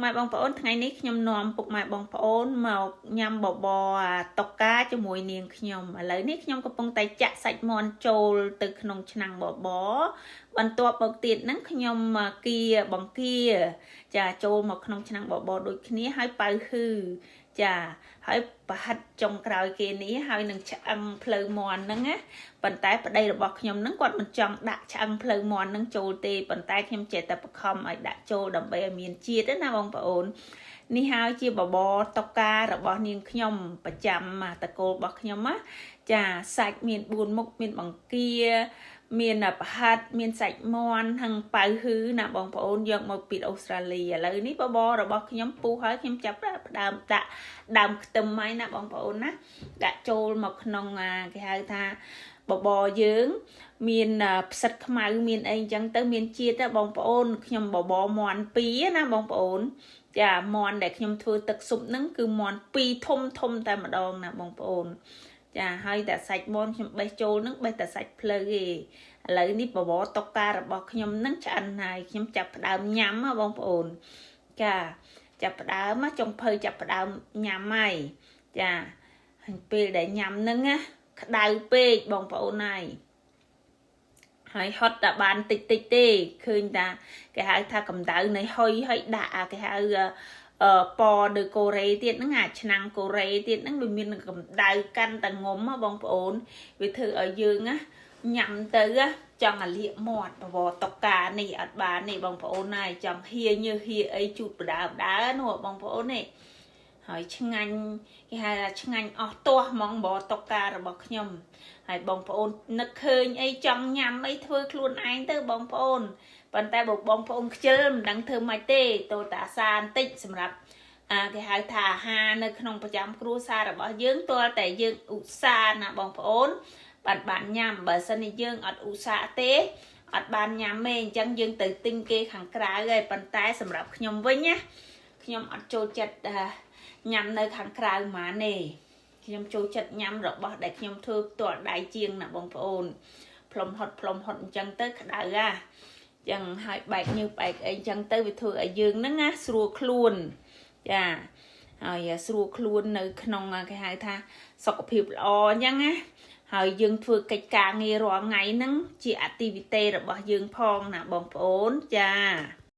ម៉ែបងប្អូនថ្ងៃនេះខ្ញុំនាំពុកម៉ែបងប្អូនមកញ៉ាំបបរតុកកាជាមួយនាងខ្ញុំឥឡូវនេះខ្ញុំកំពុងតែចាក់សាច់មាន់ចូលទៅក្នុងឆ្នាំងបបរបន្ទាប់មកទៀតហ្នឹងខ្ញុំគៀបង្គាចាចូលមកក្នុងឆ្នាំងបបរដូចគ្នាហើយប៉ៅហ៊ឺចាហើយប្រហិតចុងក្រោយគេនេះហើយនឹងឆ្អឹងភ្លៅមាន់ហ្នឹងណាប៉ុន្តែប្តីរបស់ខ្ញុំហ្នឹងគាត់មិនចង់ដាក់ឆ្អឹងភ្លៅមាន់ហ្នឹងចូលទេប៉ុន្តែខ្ញុំចេះតែបង្ខំឲ្យដាក់ចូលដើម្បីឲ្យមានជាតិណាបងប្អូននេះហើយជាបបរតុកការបស់នាងខ្ញុំប្រចាំតកូលរបស់ខ្ញុំណាចាសាច់មាន4មុខមានបង្គាមានប្រហិតមានសាច់មាន់ហើយប៉ៅហ៊ឺណាបងប្អូនយកមកពីអូស្ត្រាលីឥឡូវនេះបបររបស់ខ្ញុំពុះហើយខ្ញុំចាប់ផ្ដើមដាក់ដើមខ្ទឹមហើយណាបងប្អូនណាដាក់ចូលមកក្នុងគេហៅថាបបរយើងមានផ្សិតខ្មៅមានអីអញ្ចឹងទៅមានជាតិបងប្អូនខ្ញុំបបរមាន់2ណាបងប្អូនចាមាន់ដែលខ្ញុំធ្វើទឹកស៊ុបហ្នឹងគឺមាន់2ធំតែម្ដងណាបងប្អូនចាហើយតែសាច់មាន់ខ្ញុំបេះចូលហ្នឹងបេះតែសាច់ភ្លៅទេឥឡូវនេះបបរតុកការបស់ខ្ញុំហ្នឹងឆ្អិនហើយខ្ញុំចាប់ផ្ដើមញ៉ាំណាបងប្អូនចាចាប់ផ្ដើមចុងភៅចាប់ផ្ដើមញ៉ាំហើយចាហើយពេលដែលញ៉ាំហ្នឹងណាក្តៅពេកបងប្អូនហើយហត់តែបានតិចទេឃើញតាគេហៅថាកម្ដៅនៃហុយហើយដាក់គេហៅពណ៌ដូចកូរ៉េទៀតហ្នឹងឆ្នាំងកូរ៉េទៀតហ្នឹងវាមានកម្ដៅកាន់តែងុំបងប្អូនវាធ្វើឲ្យយើងណាញ៉ាំទៅចង់អាលៀកមាត់បបរតុកកានេះអត់បាននេះបងប្អូនហើយចង់ហៀញើហៀអីជូតបដើនោះបងប្អូននេះហើយឆ្ងាញ់គេហៅថាឆ្ងាញ់អស់ទាស់ហ្មងបបរតុកការបស់ខ្ញុំហើយបងប្អូននឹកឃើញអីចង់ញ៉ាំអីធ្វើខ្លួនឯងទៅបងប្អូនប៉ុន្តែបងប្អូនខ្ជិលមិនដឹងធ្វើម៉េចទេតើតាសាបន្តិចសម្រាប់គេហៅថាអាហារនៅក្នុងប្រចាំគ្រួសាររបស់យើងទាល់តែយើងឧស្សាហ៍ណាបងប្អូនបានញ៉ាំបើសិនជាយើងអត់ឧស្សាហ៍ទេអត់បានញ៉ាំទេអញ្ចឹងយើងទៅទិញគេខាងក្រៅហើយប៉ុន្តែសម្រាប់ខ្ញុំវិញណាខ្ញុំអត់ចូលចិត្តញ៉ាំនៅខាងក្រៅហ្មងទេខ្ញុំចូលចិត្តញ៉ាំរបស់ដែលខ្ញុំធ្វើផ្ទាល់ដៃជាងណាបងប្អូនផ្លុំហត់អញ្ចឹងទៅក្តៅចឹងហើយបែកញើសបែកអីចឹងទៅវាធ្វើឲ្យយើងហ្នឹងណាស្រួលខ្លួនចាហើយស្រួលខ្លួននៅក្នុងគេហៅថាសុខភាពល្អអញ្ចឹងណាហើយយើងធ្វើកិច្ចការងាររាល់ថ្ងៃហ្នឹងជា activity របស់យើងផងណាបងប្អូនចា